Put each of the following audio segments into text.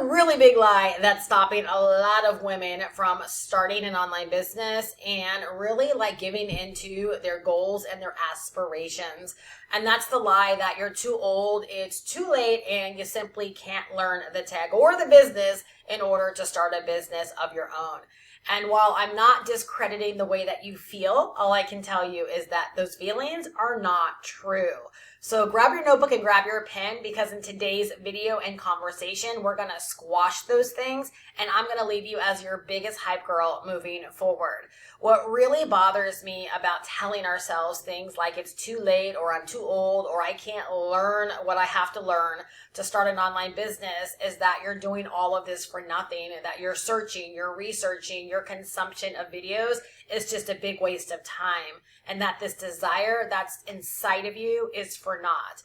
a really big lie that's stopping a lot of women from starting an online business and really like giving into their goals and their aspirations. And that's the lie that you're too old, it's too late, and you simply can't learn the tech or the business in order to start a business of your own. And while I'm not discrediting the way that you feel, all I can tell you is that those feelings are not true. So grab your notebook and grab your pen, because in today's video and conversation, we're going to squash those things, and I'm going to leave you as your biggest hype girl moving forward. What really bothers me about telling ourselves things like it's too late, or I'm too old, or I can't learn what I have to learn to start an online business is that you're doing all of this for nothing, that you're searching, you're researching, your consumption of videos is just a big waste of time, and that this desire that's inside of you is for naught.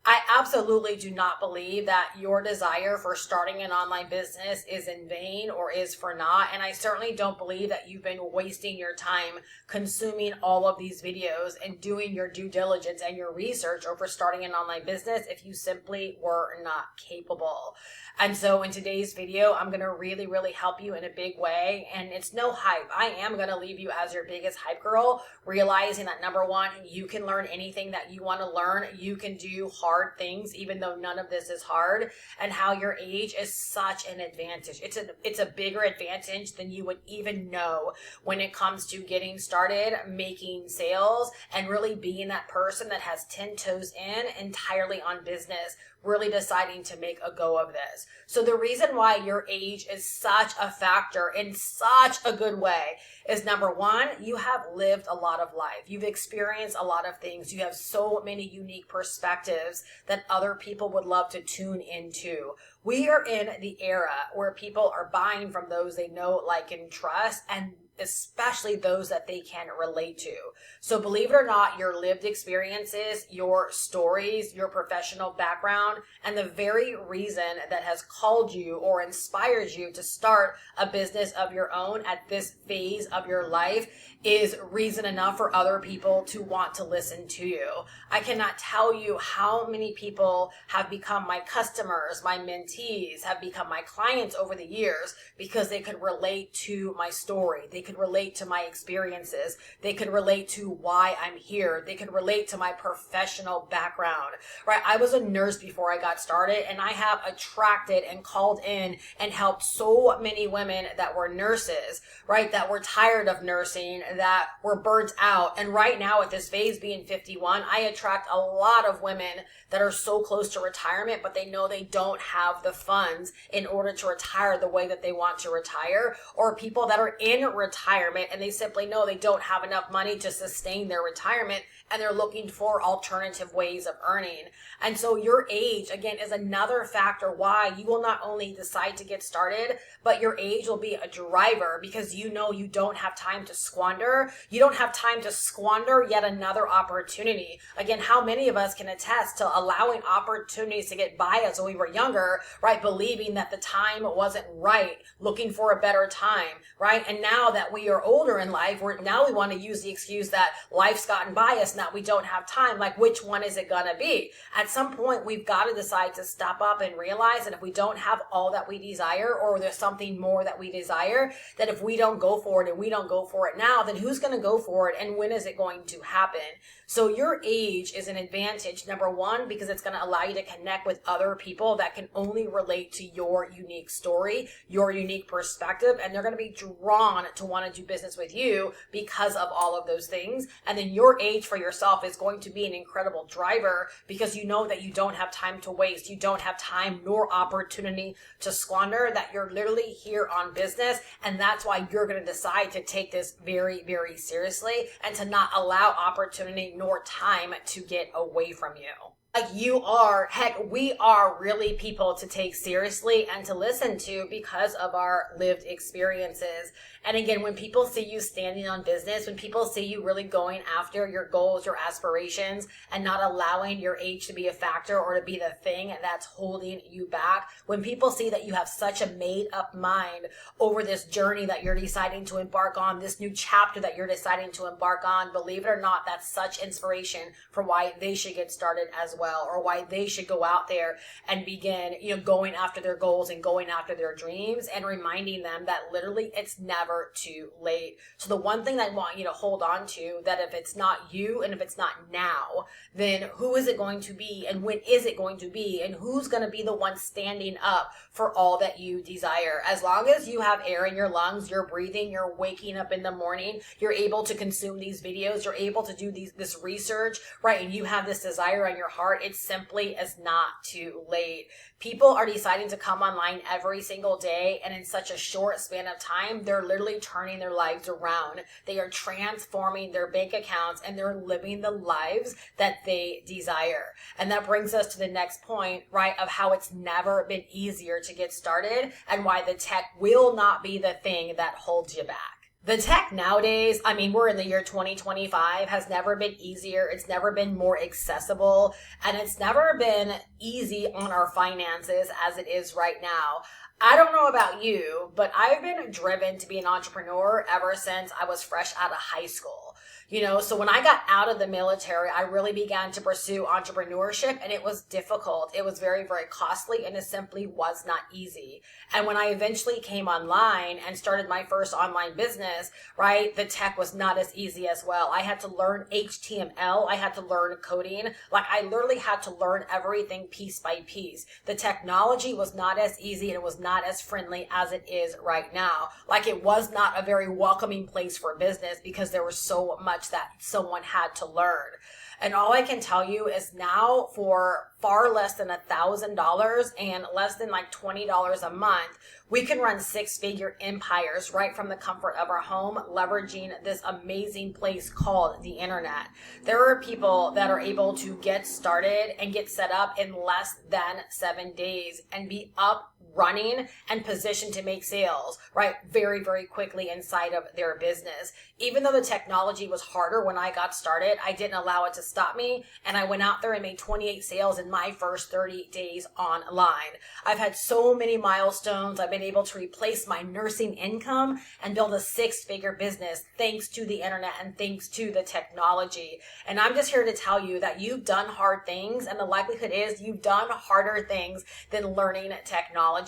I absolutely do not believe that your desire for starting an online business is in vain or is for naught. And I certainly don't believe that you've been wasting your time consuming all of these videos and doing your due diligence and your research over starting an online business if you simply were not capable. And so in today's video, I'm going to really help you in a big way. And it's no hype. I am going to leave you as your biggest hype girl, realizing that number one, you can learn anything that you want to learn. You can do hard things, even though none of this is hard, and how your age is such an advantage. It's a bigger advantage than you would even know when it comes to getting started, making sales, and really being that person that has 10 toes in entirely on business, really deciding to make a go of this. So the reason why your age is such a factor in such a good way is, number one, you have lived a lot of life. You've experienced a lot of things. You have so many unique perspectives that other people would love to tune into. We are in the era where people are buying from those they know, like, and trust, and especially those that they can relate to. So believe it or not, your lived experiences, your stories, your professional background, and the very reason that has called you or inspired you to start a business of your own at this phase of your life is reason enough for other people to want to listen to you. I cannot tell you how many people have become my customers, my mentees, have become my clients over the years because they could relate to my story. They could relate to my experiences. They could relate to why I'm here. They could relate to my professional background, right? I was a nurse before I got started, and I have attracted and called in and helped so many women that were nurses, right? That were tired of nursing, that were burnt out. And right now at this phase, being 51, I attract a lot of women that are so close to retirement, but they know they don't have the funds in order to retire the way that they want to retire, or people that are in retirement and they simply know they don't have enough money to sustain their retirement, and they're looking for alternative ways of earning. And so your age, again, is another factor why you will not only decide to get started, but your age will be a driver, because you know you don't have time to squander. You don't have time to squander yet another opportunity. Again, how many of us can attest to allowing opportunities to get by us when we were younger, right? Believing that the time wasn't right, looking for a better time, right? And now that we are older in life, now we want to use the excuse that life's gotten by us and that we don't have time. Like, which one is it going to be? At some point, we've got to decide to stop up and realize that if we don't have all that we desire, or there's something more that we desire, that if we don't go for it and we don't go for it now, then who's going to go for it, and when is it going to happen? So your age is an advantage, number one, because it's going to allow you to connect with other people that can only relate to your unique story, your unique perspective, and they're going to be drawn to want to do business with you because of all of those things. And then your age for yourself is going to be an incredible driver, because you know that you don't have time to waste. You don't have time nor opportunity to squander, that you're literally here on business. And that's why you're going to decide to take this very seriously, and to not allow opportunity nor time to get away from you. Like, you are, heck, we are really people to take seriously and to listen to because of our lived experiences. And again, when people see you standing on business, when people see you really going after your goals, your aspirations, and not allowing your age to be a factor or to be the thing that's holding you back, when people see that you have such a made up mind over this journey that you're deciding to embark on, this new chapter that you're deciding to embark on, believe it or not, that's such inspiration for why they should get started as well. well, or why they should go out there and begin, going after their goals and going after their dreams, and reminding them that literally it's never too late. So the one thing that I want you to hold on to, that if it's not you and if it's not now, then who is it going to be, and when is it going to be, and who's going to be the one standing up for all that you desire? As long as you have air in your lungs, you're breathing, you're waking up in the morning, you're able to consume these videos, you're able to do this research, right? And you have this desire in your heart, it simply is not too late. People are deciding to come online every single day, and in such a short span of time, they're literally turning their lives around. They are transforming their bank accounts, and they're living the lives that they desire. And that brings us to the next point, right, of how it's never been easier to get started, and why the tech will not be the thing that holds you back. The tech nowadays, we're in the year 2025, has never been easier. It's never been more accessible, and it's never been easy on our finances as it is right now. I don't know about you, but I've been driven to be an entrepreneur ever since I was fresh out of high school. So when I got out of the military, I really began to pursue entrepreneurship, and it was difficult. It was very, very costly, and it simply was not easy. And when I eventually came online and started my first online business, right, the tech was not as easy as well. I had to learn HTML. I had to learn coding. I literally had to learn everything piece by piece. The technology was not as easy, and it was not as friendly as it is right now. It was not a very welcoming place for business, because there was so much that someone had to learn. And all I can tell you is now, for far less than $1,000 and less than $20 a month, we can run six-figure empires right from the comfort of our home, leveraging this amazing place called the internet. There are people that are able to get started and get set up in less than 7 days and be up, running, and positioned to make sales, right, very, very quickly inside of their business. Even though the technology was harder when I got started, I didn't allow it to stop me, and I went out there and made 28 sales in my first 30 days online. I've had so many milestones. I've been able to replace my nursing income and build a six-figure business thanks to the internet and thanks to the technology. And I'm just here to tell you that you've done hard things, and the likelihood is you've done harder things than learning technology.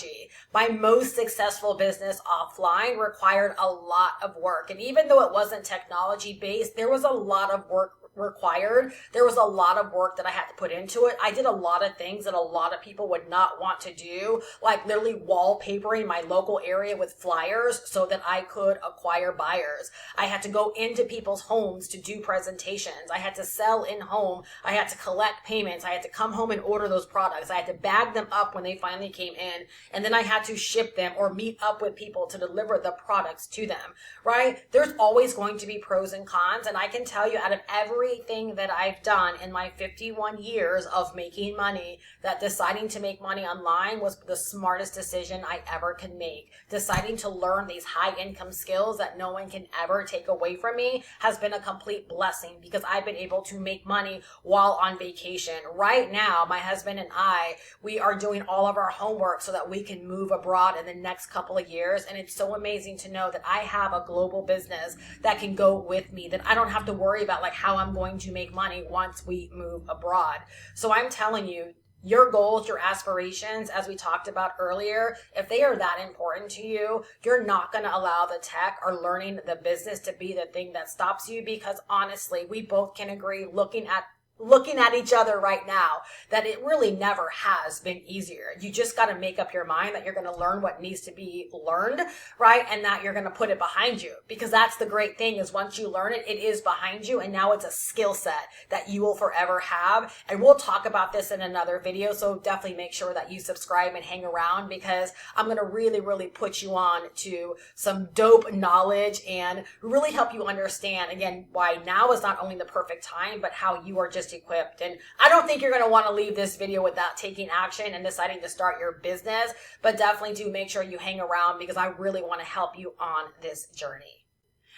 My most successful business offline required a lot of work. And even though it wasn't technology based, there was a lot of work required. There was a lot of work that I had to put into it. I did a lot of things that a lot of people would not want to do, like literally wallpapering my local area with flyers so that I could acquire buyers. I had to go into people's homes to do presentations. I had to sell in home. I had to collect payments. I had to come home and order those products. I had to bag them up when they finally came in, and then I had to ship them or meet up with people to deliver the products to them, right? There's always going to be pros and cons, and I can tell you, out of everything that I've done in my 51 years of making money, that deciding to make money online was the smartest decision I ever could make. Deciding to learn these high income skills that no one can ever take away from me has been a complete blessing, because I've been able to make money while on vacation. Right now, my husband and I, we are doing all of our homework so that we can move abroad in the next couple of years. And it's so amazing to know that I have a global business that can go with me, that I don't have to worry about how I'm going to make money once we move abroad. So I'm telling you, your goals, your aspirations, as we talked about earlier, if they are that important to you, you're not going to allow the tech or learning the business to be the thing that stops you, because honestly, we both can agree, looking at each other right now, that it really never has been easier. You just got to make up your mind that you're going to learn what needs to be learned, right? And that you're going to put it behind you, because that's the great thing, is once you learn it, it is behind you. And now it's a skill set that you will forever have. And we'll talk about this in another video. So definitely make sure that you subscribe and hang around, because I'm going to really, really put you on to some dope knowledge and really help you understand, again, why now is not only the perfect time, but how you are just equipped. And I don't think you're going to want to leave this video without taking action and deciding to start your business, but definitely do make sure you hang around, because I really want to help you on this journey.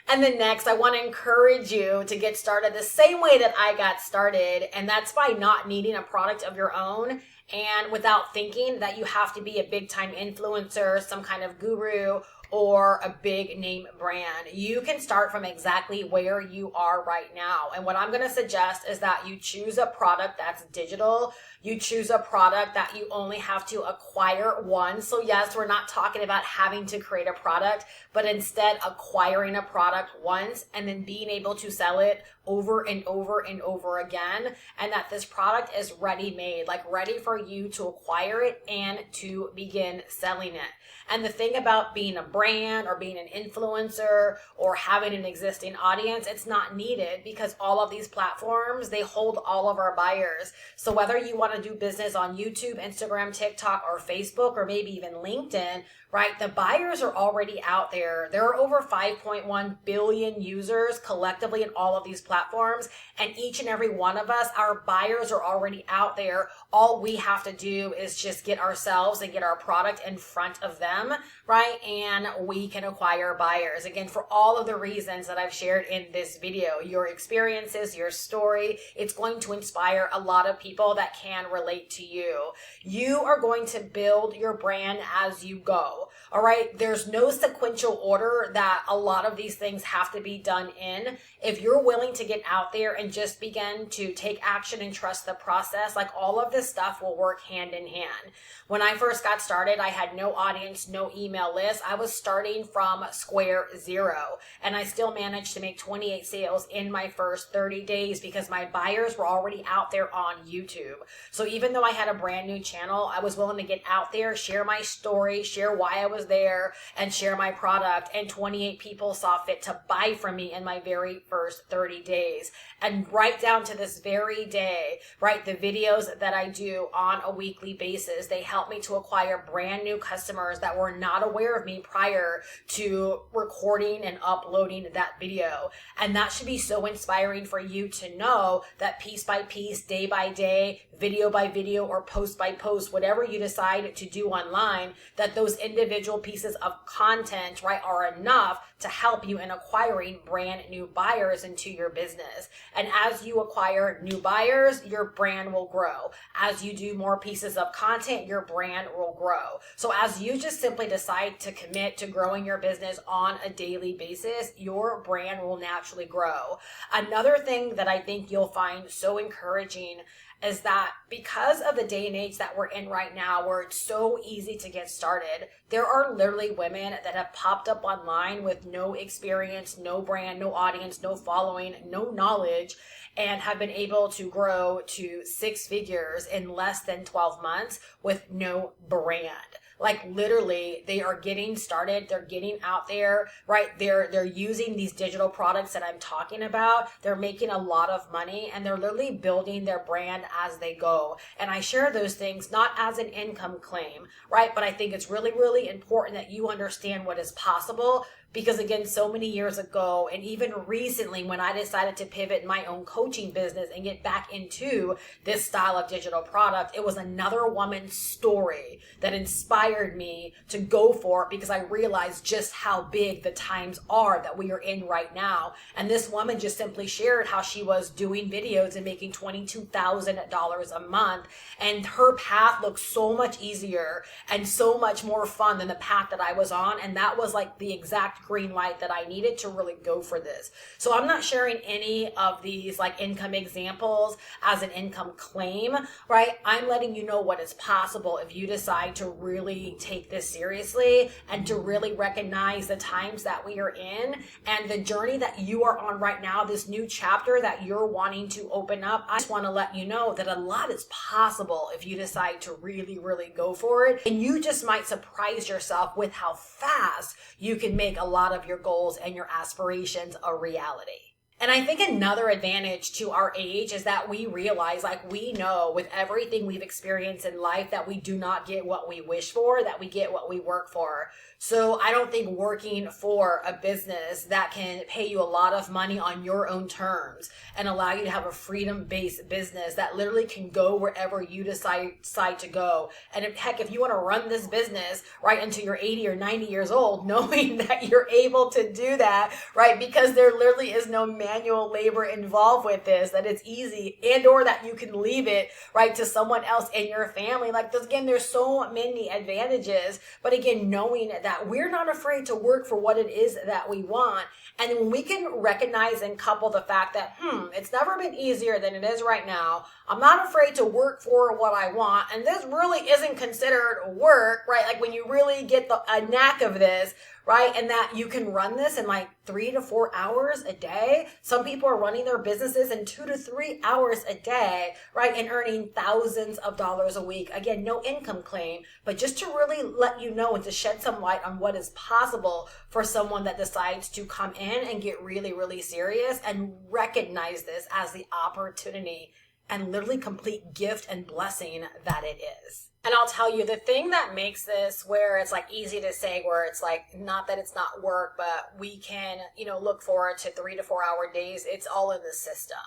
And then next, I want to encourage you to get started the same way that I got started, and that's by not needing a product of your own, and without thinking that you have to be a big time influencer, some kind of guru, or a big name brand. You can start from exactly where you are right now. And what I'm going to suggest is that you choose a product that's digital. You choose a product that you only have to acquire once. So yes, we're not talking about having to create a product, but instead acquiring a product once and then being able to sell it over and over and over again. And that this product is ready made, like ready for you to acquire it and to begin selling it. And the thing about being a brand or being an influencer or having an existing audience, it's not needed because all of these platforms, they hold all of our buyers. So whether you want to do business on YouTube, Instagram, TikTok, or Facebook, or maybe even LinkedIn, right? The buyers are already out there. There are over 5.1 billion users collectively in all of these platforms. And each and every one of us, our buyers are already out there. All we have to do is just get ourselves and get our product in front of them, right? And we can acquire buyers. Again, for all of the reasons that I've shared in this video, your experiences, your story, it's going to inspire a lot of people that can relate to you. You are going to build your brand as you go. All right. There's no sequential order that a lot of these things have to be done in. If you're willing to get out there and just begin to take action and trust the process, like all of this stuff will work hand in hand. When I first got started, I had no audience, no email list. I was starting from square zero, and I still managed to make 28 sales in my first 30 days because my buyers were already out there on YouTube. So even though I had a brand new channel, I was willing to get out there, share my story, share why I was there, and share my product. And 28 people saw fit to buy from me in my very first 30 days. And right down to this very day, right, the videos that I do on a weekly basis, they help me to acquire brand new customers that were not aware of me prior to recording and uploading that video. And that should be so inspiring for you to know that piece by piece, day by day, video by video, or post by post, whatever you decide to do online, that those individual pieces of content, right, are enough to help you in acquiring brand new buyers into your business. And as you acquire new buyers, your brand will grow. As you do more pieces of content, your brand will grow. So as you just simply decide to commit to growing your business on a daily basis, your brand will naturally grow. Another thing that I think you'll find so encouraging is that because of the day and age that we're in right now, where it's so easy to get started, there are literally women that have popped up online with no experience, no brand, no audience, no following, no knowledge, and have been able to grow to 6 figures in less than 12 months with no brand. Like literally, they are getting started. They're getting out there, right? They're using these digital products that I'm talking about. They're making a lot of money, and they're literally building their brand as they go. And I share those things not as an income claim, right? But I think it's really, really important that you understand what is possible. Because again, so many years ago, and even recently when I decided to pivot my own coaching business and get back into this style of digital product, it was another woman's story that inspired me to go for it, because I realized just how big the times are that we are in right now. And this woman just simply shared how she was doing videos and making $22,000 a month. And her path looked so much easier and so much more fun than the path that I was on. And that was like the exact green light that I needed to really go for this. So I'm not sharing any of these like income examples as an income claim, right? I'm letting you know what is possible if you decide to really take this seriously and to really recognize the times that we are in and the journey that you are on right now, this new chapter that you're wanting to open up. I just want to let you know that a lot is possible if you decide to really, really go for it. And you just might surprise yourself with how fast you can make a lot of your goals and your aspirations a reality. And I think another advantage to our age is that we realize, like we know with everything we've experienced in life, that we do not get what we wish for, that we get what we work for. So I don't think working for a business that can pay you a lot of money on your own terms and allow you to have a freedom-based business that literally can go wherever you decide to go. And if you want to run this business right until you're 80 or 90 years old, knowing that you're able to do that, right? Because there literally is no manual labor involved with this, that it's easy, and or that you can leave it right to someone else in your family. Like this, again, there's so many advantages, but again, knowing that we're not afraid to work for what it is that we want. And when we can recognize and couple the fact that, it's never been easier than it is right now. I'm not afraid to work for what I want. And this really isn't considered work, right? Like when you really get a knack of this, right? And that you can run this in like 3 to 4 hours a day. Some people are running their businesses in 2 to 3 hours a day, right? And earning thousands of dollars a week. Again, no income claim, but just to really let you know and to shed some light on what is possible for someone that decides to come in and get really, really serious and recognize this as the opportunity and literally complete gift and blessing that it is. And I'll tell you, the thing that makes this where it's like easy to say, where it's like, not that it's not work, but we can, look forward to 3 to 4 hour days. It's all in the system.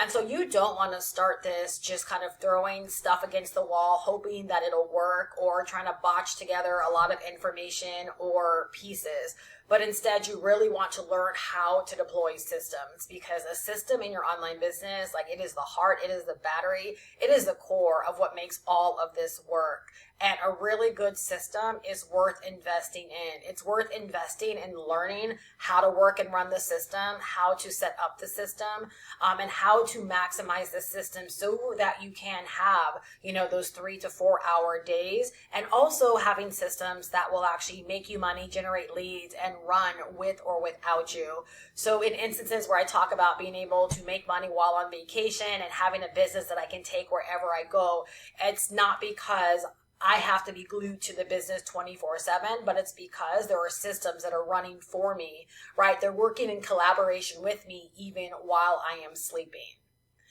And so you don't want to start this just kind of throwing stuff against the wall, hoping that it'll work, or trying to botch together a lot of information or pieces. But instead, you really want to learn how to deploy systems, because a system in your online business, like, it is the heart, it is the battery, it is the core of what makes all of this work. And a really good system is worth investing in. It's worth investing in learning how to work and run the system, how to set up the system, and how to maximize the system so that you can have, those 3 to 4 hour days, and also having systems that will actually make you money, generate leads, and run with or without you. So in instances where I talk about being able to make money while on vacation and having a business that I can take wherever I go, it's not because I have to be glued to the business 24/7, but it's because there are systems that are running for me, right? They're working in collaboration with me even while I am sleeping.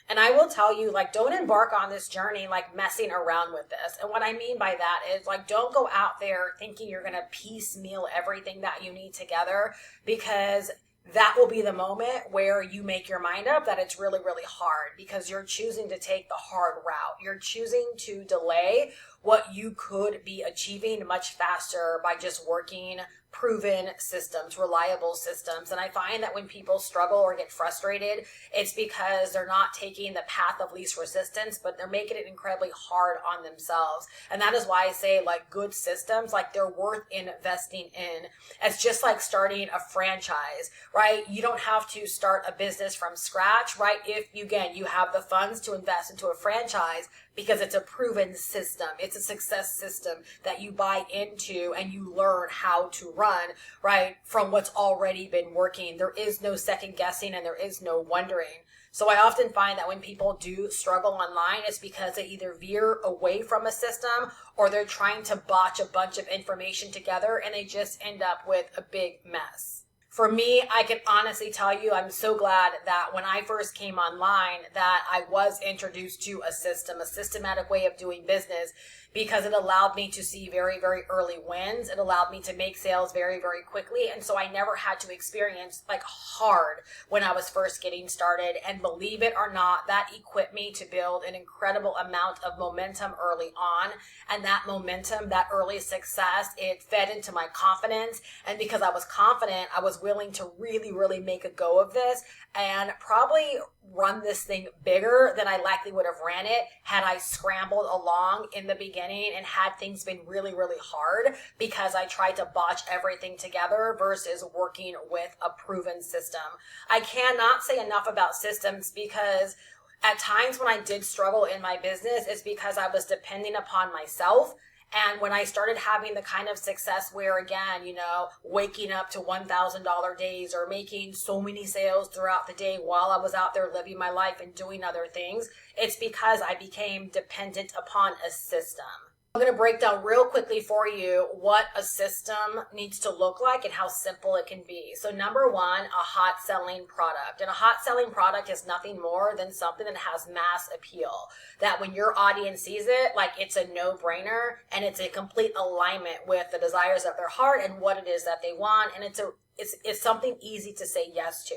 And I will tell you, like, don't embark on this journey like messing around with this. And what I mean by that is, like, don't go out there thinking you're going to piecemeal everything that you need together, because that will be the moment where you make your mind up that it's really, really hard, because you're choosing to take the hard route. You're choosing to delay what you could be achieving much faster by just working proven systems, reliable systems. And I find that when people struggle or get frustrated, it's because they're not taking the path of least resistance, but they're making it incredibly hard on themselves. And that is why I say, like, good systems, like, they're worth investing in. It's just like starting a franchise, right? You don't have to start a business from scratch, right? If you have the funds to invest into a franchise, because it's a proven system. It's a success system that you buy into and you learn how to run, right, from what's already been working. There is no second guessing and there is no wondering. So I often find that when people do struggle online, it's because they either veer away from a system or they're trying to botch a bunch of information together and they just end up with a big mess. For me, I can honestly tell you, I'm so glad that when I first came online that I was introduced to a system, a systematic way of doing business, because it allowed me to see very, very early wins. It allowed me to make sales very, very quickly. And so I never had to experience like hard when I was first getting started. And believe it or not, that equipped me to build an incredible amount of momentum early on. And that momentum, that early success, it fed into my confidence. And because I was confident, I was willing to really, really make a go of this and probably run this thing bigger than I likely would have ran it had I scrambled along in the beginning and had things been really, really hard, because I tried to botch everything together versus working with a proven system. I cannot say enough about systems, because at times when I did struggle in my business, it's because I was depending upon myself. And when I started having the kind of success where, again, waking up to $1,000 days or making so many sales throughout the day while I was out there living my life and doing other things, it's because I became dependent upon a system. I'm going to break down real quickly for you what a system needs to look like and how simple it can be. So number one, a hot selling product. And a hot selling product is nothing more than something that has mass appeal. That when your audience sees it, like, it's a no-brainer and it's a complete alignment with the desires of their heart and what it is that they want. And it's it's something easy to say yes to.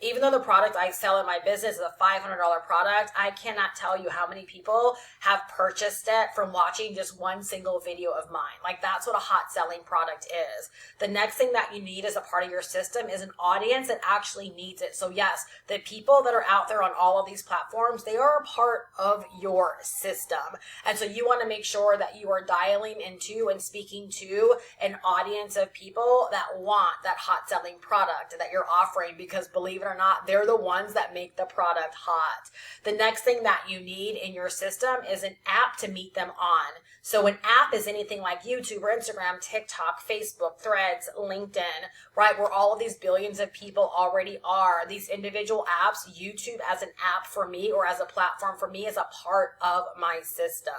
Even though the product I sell in my business is a $500 product, I cannot tell you how many people have purchased it from watching just one single video of mine. Like, that's what a hot selling product is. The next thing that you need as a part of your system is an audience that actually needs it. So yes, the people that are out there on all of these platforms, they are a part of your system. And so you want to make sure that you are dialing into and speaking to an audience of people that want that hot selling product that you're offering, because believe it or not, they're the ones that make the product hot. The next thing that you need in your system is an app to meet them on. So an app is anything like YouTube or Instagram, TikTok, Facebook, Threads, LinkedIn, right? Where all of these billions of people already are. These individual apps, YouTube as an app for me or as a platform for me, is a part of my system.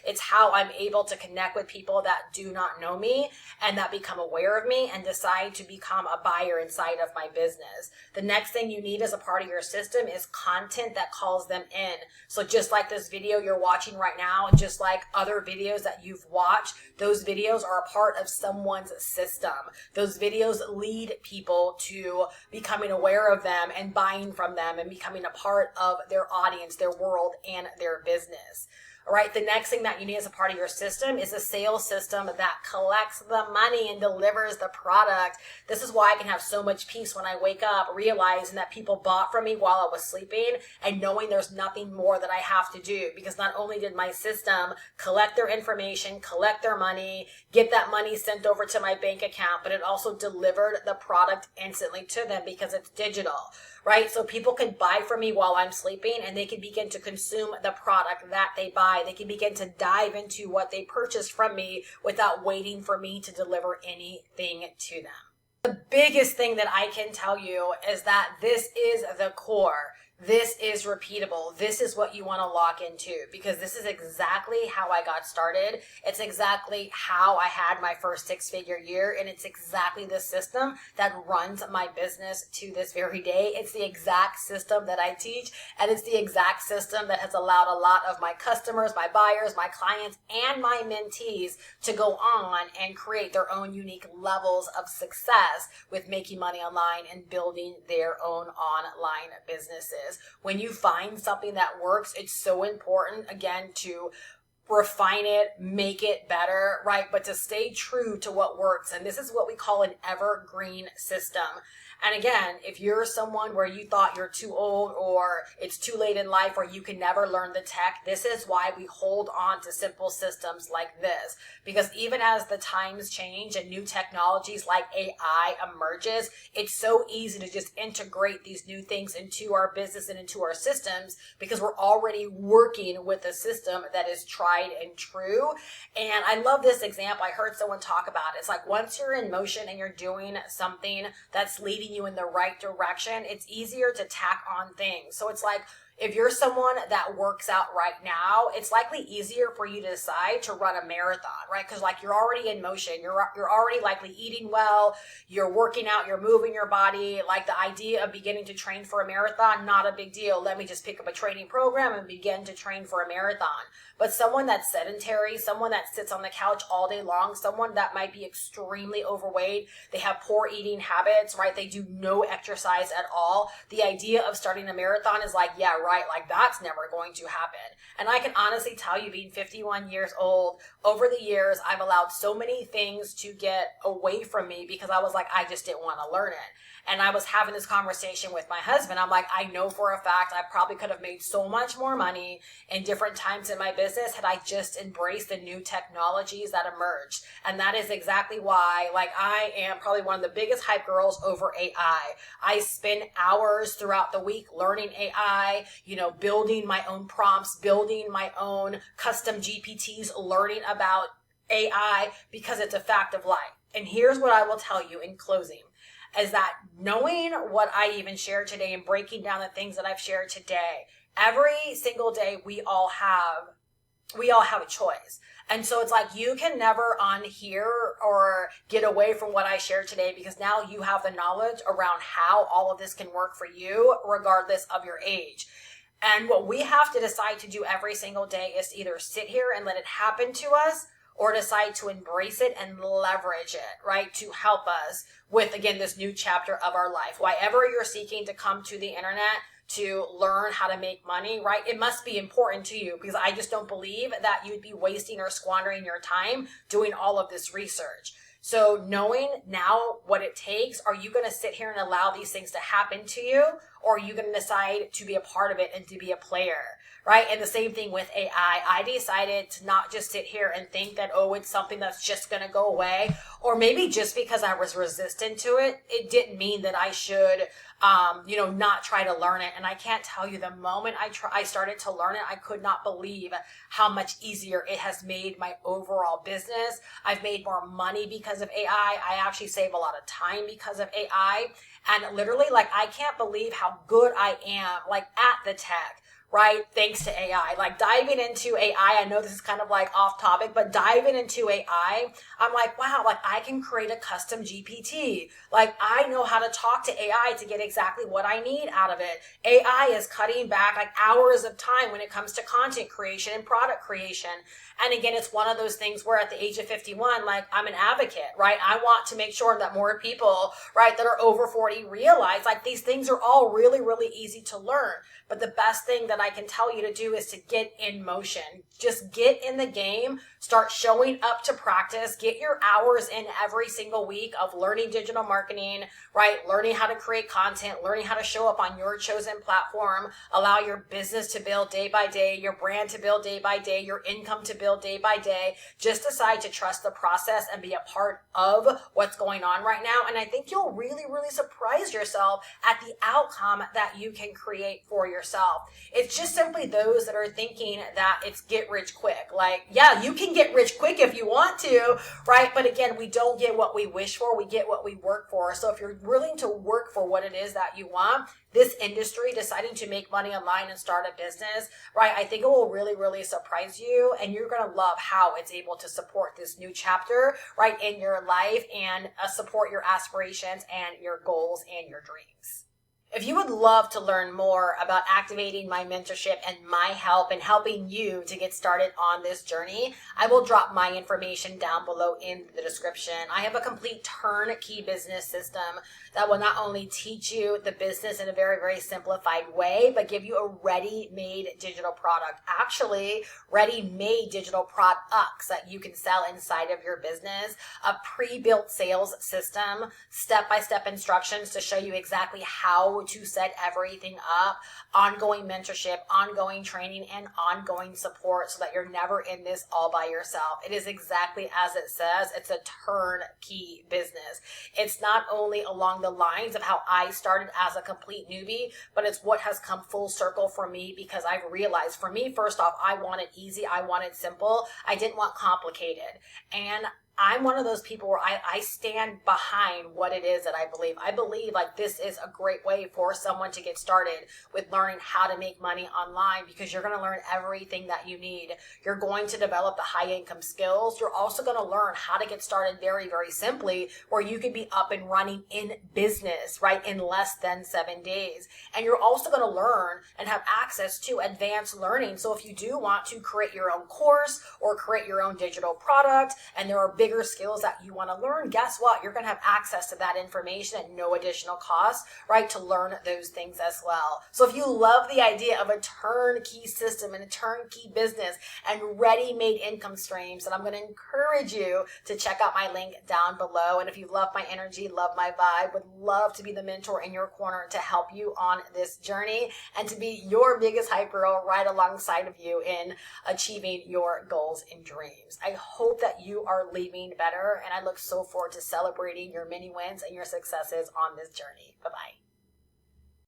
It's how I'm able to connect with people that do not know me and that become aware of me and decide to become a buyer inside of my business. The next thing you need as a part of your system is content that calls them in. So just like this video you're watching right now, just like other videos that you've watched, those videos are a part of someone's system. Those videos lead people to becoming aware of them and buying from them and becoming a part of their audience, their world, and their business. All right, the next thing that you need as a part of your system is a sales system that collects the money and delivers the product. This is why I can have so much peace when I wake up, realizing that people bought from me while I was sleeping and knowing there's nothing more that I have to do, because not only did my system collect their information, collect their money, get that money sent over to my bank account, but it also delivered the product instantly to them because it's digital. Right? So people can buy from me while I'm sleeping, and they can begin to consume the product that they buy. They can begin to dive into what they purchased from me without waiting for me to deliver anything to them. The biggest thing that I can tell you is that this is the core. This is repeatable. This is what you want to lock into, because this is exactly how I got started. It's exactly how I had my first 6-figure year, and it's exactly the system that runs my business to this very day. It's the exact system that I teach, and it's the exact system that has allowed a lot of my customers, my buyers, my clients, and my mentees to go on and create their own unique levels of success with making money online and building their own online businesses. When you find something that works, it's so important, again, to refine it, make it better, right? But to stay true to what works. And this is what we call an evergreen system. And again, if you're someone where you thought you're too old or it's too late in life or you can never learn the tech, this is why we hold on to simple systems like this. Because even as the times change and new technologies like AI emerges, it's so easy to just integrate these new things into our business and into our systems, because we're already working with a system that is tried and true. And I love this example. I heard someone talk about it. It's like, once you're in motion and you're doing something that's leading you in the right direction, it's easier to tack on things. So it's like, if you're someone that works out right now, it's likely easier for you to decide to run a marathon, right? Because like, you're already in motion. You're already likely eating well. You're working out. You're moving your body. Like, the idea of beginning to train for a marathon, not a big deal. Let me just pick up a training program and begin to train for a marathon. But someone that's sedentary, someone that sits on the couch all day long, someone that might be extremely overweight, they have poor eating habits, right? They do no exercise at all. The idea of starting a marathon is like, yeah, right, like, that's never going to happen. And I can honestly tell you, being 51 years old, over the years, I've allowed so many things to get away from me because I was like, I just didn't want to learn it. And I was having this conversation with my husband. I'm like, I know for a fact I probably could have made so much more money in different times in my business had I just embraced the new technologies that emerged. And that is exactly why, like, I am probably one of the biggest hype girls over AI. I spend hours throughout the week learning AI, building my own prompts, building my own custom GPTs, learning about AI, because it's a fact of life. And here's what I will tell you in closing, is that knowing what I even shared today and breaking down the things that I've shared today, every single day we all have a choice. And so it's like, you can never unhear or get away from what I shared today, because now you have the knowledge around how all of this can work for you, regardless of your age. And what we have to decide to do every single day is to either sit here and let it happen to us, or decide to embrace it and leverage it, right, to help us with, again, this new chapter of our life. Why ever you're seeking to come to the internet to learn how to make money, right, it must be important to you, because I just don't believe that you'd be wasting or squandering your time doing all of this research. So knowing now what it takes, are you going to sit here and allow these things to happen to you? Or are you going to decide to be a part of it and to be a player, right? And the same thing with AI. I decided to not just sit here and think that, oh, it's something that's just going to go away. Or maybe just because I was resistant to it, it didn't mean that I should, not try to learn it. And I can't tell you, the moment I started to learn it, I could not believe how much easier it has made my overall business. I've made more money because of AI. I actually save a lot of time because of AI. And literally, like, I can't believe how good I am, like, at the tech, right? Thanks to AI. Like, diving into AI, I know this is kind of like off topic, but diving into AI, I'm like, wow, like, I can create a custom GPT. Like, I know how to talk to AI to get exactly what I need out of it. AI is cutting back like hours of time when it comes to content creation and product creation. And again, it's one of those things where at the age of 51, like, I'm an advocate, right? I want to make sure that more people, right, that are over 40 realize, like, these things are all really, really easy to learn. But the best thing that I can tell you to do is to get in motion. Just get in the game, start showing up to practice, get your hours in every single week of learning digital marketing, right? Learning how to create content, learning how to show up on your chosen platform, allow your business to build day by day, your brand to build day by day, your income to build day by day. Just decide to trust the process and be a part of what's going on right now. And I think you'll really, really surprise yourself at the outcome that you can create for yourself. It's just simply those that are thinking that it's get rich quick. Like, yeah, you can get rich quick if you want to, right? But again, we don't get what we wish for, we get what we work for. So if you're willing to work for what it is that you want, this industry, deciding to make money online and start a business, right, I think it will really, really surprise you, and you're going to love how it's able to support this new chapter, right, in your life, and support your aspirations and your goals and your dreams. If you would love to learn more about activating my mentorship and my help in helping you to get started on this journey, I will drop my information down below in the description. I have a complete turnkey business system that will not only teach you the business in a very, very simplified way, but give you a ready-made digital product. Actually, ready-made digital products that you can sell inside of your business, a pre-built sales system, step-by-step instructions to show you exactly how to set everything up, ongoing mentorship, ongoing training, and ongoing support so that you're never in this all by yourself. It is exactly as it says. It's a turnkey business. It's not only along the lines of how I started as a complete newbie, but it's what has come full circle for me, because I've realized, for me, first off, I wanted easy, I wanted simple, I didn't want complicated. And I'm one of those people where I stand behind what it is that I believe. I believe like this is a great way for someone to get started with learning how to make money online, because you're going to learn everything that you need. You're going to develop the high income skills. You're also going to learn how to get started very, very simply, where you can be up and running in business, right, in less than 7 days. And you're also going to learn and have access to advanced learning. So if you do want to create your own course or create your own digital product, and there are bigger skills that you want to learn, guess what? You're going to have access to that information at no additional cost, right, to learn those things as well. So if you love the idea of a turnkey system and a turnkey business and ready-made income streams, then I'm going to encourage you to check out my link down below. And if you love my energy, love my vibe, would love to be the mentor in your corner to help you on this journey and to be your biggest hype girl right alongside of you in achieving your goals and dreams. I hope that you are leaving better, and I look so forward to celebrating your mini wins and your successes on this journey. Bye-bye.